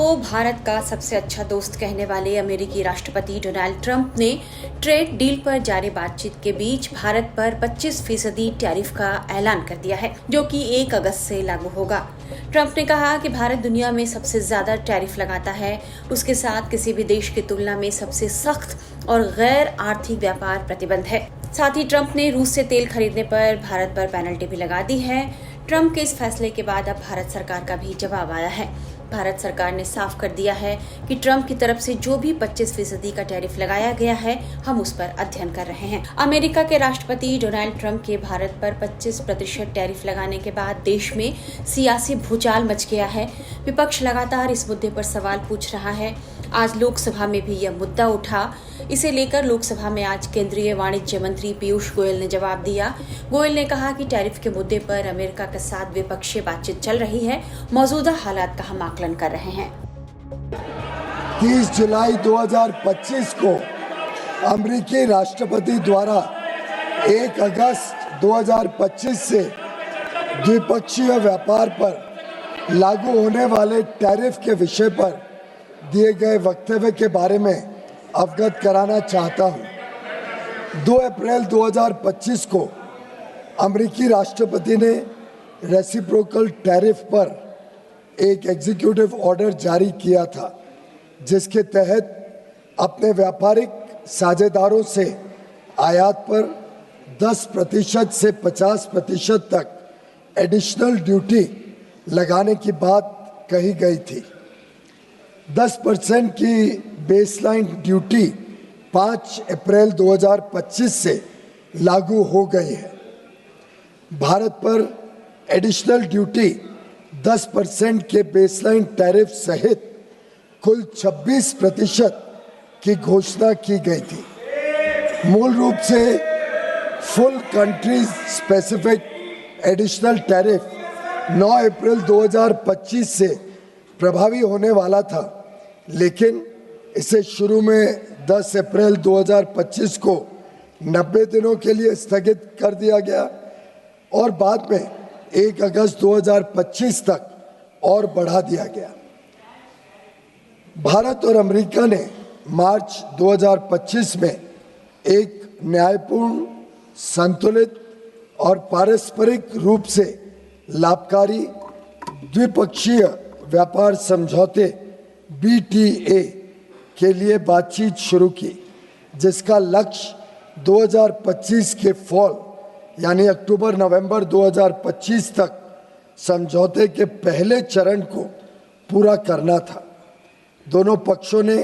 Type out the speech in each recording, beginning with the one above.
को भारत का सबसे अच्छा दोस्त कहने वाले अमेरिकी राष्ट्रपति डोनाल्ड ट्रंप ने ट्रेड डील पर जारी बातचीत के बीच भारत पर 25% टैरिफ का ऐलान कर दिया है, जो कि 1 अगस्त से लागू होगा। ट्रंप ने कहा कि भारत दुनिया में सबसे ज्यादा टैरिफ लगाता है, उसके साथ किसी भी देश की तुलना में सबसे सख्त और गैर आर्थिक व्यापार प्रतिबंध है। साथ ही ट्रंप ने रूस से तेल खरीदने पर भारत पर पेनल्टी भी लगा दी है। ट्रंप के इस फैसले के बाद अब भारत सरकार का भी जवाब आया है। भारत सरकार ने साफ कर दिया है कि ट्रंप की तरफ से जो भी 25% का टैरिफ लगाया गया है, हम उस पर अध्ययन कर रहे हैं। अमेरिका के राष्ट्रपति डोनाल्ड ट्रंप के भारत पर 25% टैरिफ लगाने के बाद देश में सियासी भूचाल मच गया है। विपक्ष लगातार इस मुद्दे पर सवाल पूछ रहा है। आज लोकसभा में भी यह मुद्दा उठा। इसे लेकर लोकसभा में आज केंद्रीय वाणिज्य मंत्री पीयूष गोयल ने जवाब दिया। गोयल ने कहा कि टैरिफ के मुद्दे पर अमेरिका के साथ द्विपक्षीय बातचीत चल रही है, मौजूदा हालात का हम आकलन कर रहे हैं। 30 जुलाई 2025 को अमेरिकी राष्ट्रपति द्वारा 1 अगस्त 2025 से द्विपक्षीय व्यापार पर लागू होने वाले टैरिफ के विषय पर दिए गए वक्तव्य के बारे में अवगत कराना चाहता हूं। 2 अप्रैल 2025 को अमेरिकी राष्ट्रपति ने रेसिप्रोकल टैरिफ पर एक एग्जीक्यूटिव ऑर्डर जारी किया था, जिसके तहत अपने व्यापारिक साझेदारों से आयात पर 10% से 50% तक एडिशनल ड्यूटी लगाने की बात कही गई थी। 10% की बेसलाइन ड्यूटी 5 अप्रैल 2025 से लागू हो गई है। भारत पर एडिशनल ड्यूटी 10% के बेसलाइन टैरिफ सहित कुल 26% की घोषणा की गई थी। मूल रूप से full country specific additional tariff 9 अप्रैल 2025 से प्रभावी होने वाला था, लेकिन इसे शुरू में 10 अप्रैल 2025 को 90 दिनों के लिए स्थगित कर दिया गया और बाद में 1 अगस्त 2025 तक और बढ़ा दिया गया। भारत और अमेरिका ने मार्च 2025 में एक न्यायपूर्ण, संतुलित और पारस्परिक रूप से लाभकारी द्विपक्षीय व्यापार समझौते BTA के लिए बातचीत शुरू की, जिसका लक्ष्य 2025 के फॉल यानी अक्टूबर-नवंबर 2025 तक समझौते के पहले चरण को पूरा करना था। दोनों पक्षों ने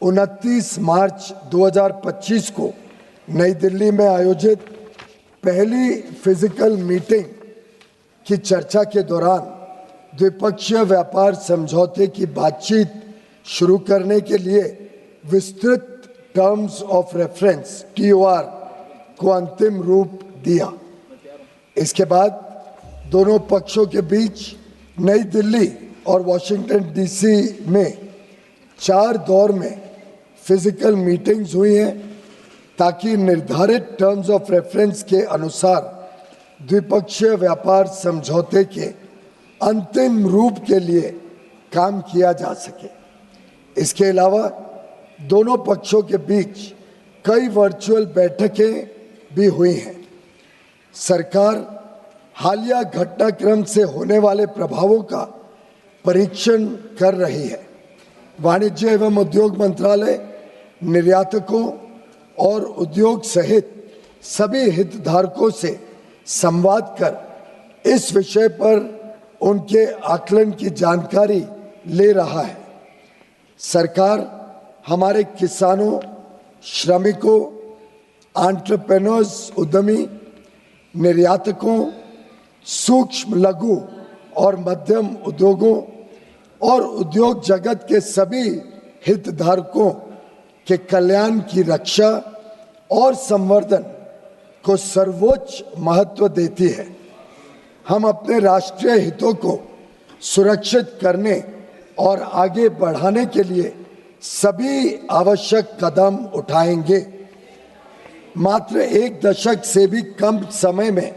29 मार्च 2025 को नई दिल्ली में आयोजित पहली फिजिकल मीटिंग की चर्चा के दौरान द्विपक्षीय व्यापार समझौते की बातचीत शुरू करने के लिए विस्तृत टर्म्स ऑफ रेफरेंस TOR को अंतिम रूप दिया। इसके बाद दोनों पक्षों के बीच नई दिल्ली और वॉशिंगटन DC में 4 दौर में फिजिकल मीटिंग्स हुई हैं, ताकि निर्धारित टर्म्स ऑफ रेफरेंस के अनुसार द्विपक्षीय व्यापार समझौते के अंतिम रूप के लिए काम किया जा सके। इसके अलावा दोनों पक्षों के बीच कई वर्चुअल बैठकें भी हुई हैं। सरकार हालिया घटनाक्रम से होने वाले प्रभावों का परीक्षण कर रही है। वाणिज्य एवं उद्योग मंत्रालय निर्यातकों और उद्योग सहित सभी हितधारकों से संवाद कर इस विषय पर उनके आकलन की जानकारी ले रहा है। सरकार हमारे किसानों, श्रमिकों, एंटरप्रेन्योर्स, उद्यमी, निर्यातकों, सूक्ष्म, लघु और मध्यम उद्योगों और उद्योग जगत के सभी हितधारकों के कल्याण की रक्षा और संवर्धन को सर्वोच्च महत्व देती है। हम अपने राष्ट्रीय हितों को सुरक्षित करने और आगे बढ़ाने के लिए सभी आवश्यक कदम उठाएंगे। मात्र 1 दशक से भी कम समय में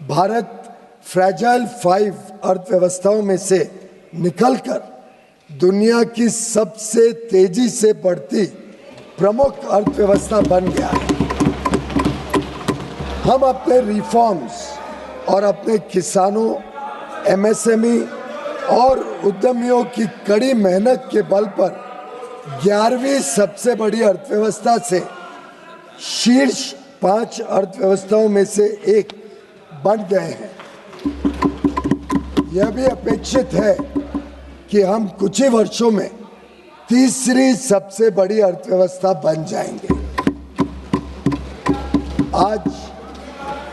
भारत फ्रैजाइल 5 अर्थव्यवस्थाओं में से निकलकर दुनिया की सबसे तेजी से बढ़ती प्रमुख अर्थव्यवस्था बन गया है। हम अपने रिफॉर्म्स और अपने किसानों, एमएसएमई और उद्यमियों की कड़ी मेहनत के बल पर 11वीं सबसे बड़ी अर्थव्यवस्था से शीर्ष 5 अर्थव्यवस्थाओं में से एक बन गए हैं। यह भी अपेक्षित है कि हम कुछ ही वर्षों में तीसरी सबसे बड़ी अर्थव्यवस्था बन जाएंगे। आज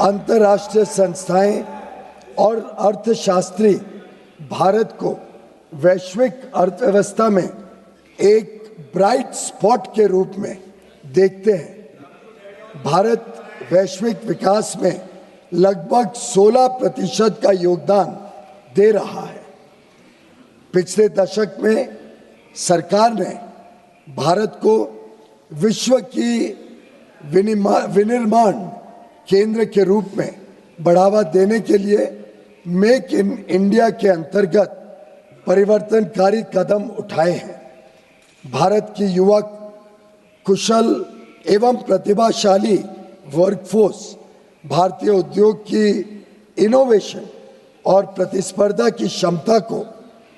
अंतर्राष्ट्रीय संस्थाएं और अर्थशास्त्री भारत को वैश्विक अर्थव्यवस्था में एक ब्राइट स्पॉट के रूप में देखते हैं। भारत वैश्विक विकास में लगभग 16% का योगदान दे रहा है। पिछले दशक में सरकार ने भारत को विश्व की विनिर्माण केंद्र के रूप में बढ़ावा देने के लिए मेक इन इंडिया के अंतर्गत परिवर्तनकारी कदम उठाए हैं। भारत की युवा, कुशल एवं प्रतिभाशाली वर्कफोर्स भारतीय उद्योग की इनोवेशन और प्रतिस्पर्धा की क्षमता को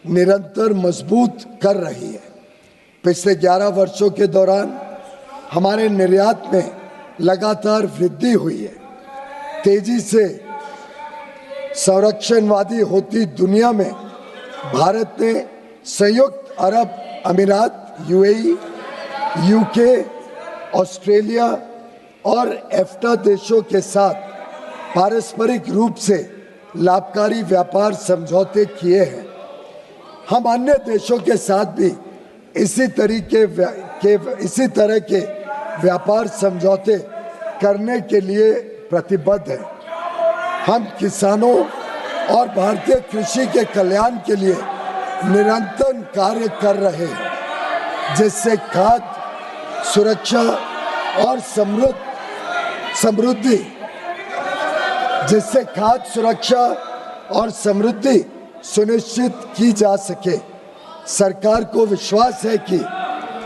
निरंतर मजबूत कर रही है। पिछले 11 वर्षों के दौरान हमारे निर्यात में लगातार वृद्धि हुई है। तेजी से संरक्षणवादी होती दुनिया में भारत ने संयुक्त अरब अमीरात, यूएई, यूके, ऑस्ट्रेलिया और एफ्टा देशों के साथ पारस्परिक रूप से लाभकारी व्यापार समझौते किए हैं। हम अन्य देशों के साथ भी इसी तरह के व्यापार समझौते करने के लिए प्रतिबद्ध हैं। हम किसानों और भारतीय कृषि के कल्याण के लिए निरंतर कार्य कर रहे हैं, जिससे खाद्य सुरक्षा और समृद्धि सुनिश्चित की जा सके। सरकार को विश्वास है कि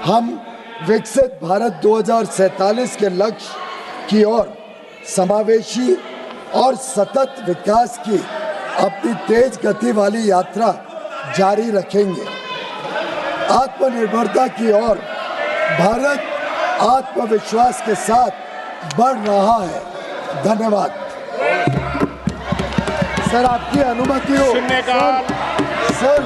हम विकसित भारत 2047 के लक्ष्य की ओर समावेशी और सतत विकास की अपनी तेज गति वाली यात्रा जारी रखेंगे। आत्मनिर्भरता की ओर भारत आत्मविश्वास के साथ बढ़ रहा है। धन्यवाद। सर, आपकी अनुमति हो। शून्यकाल। सर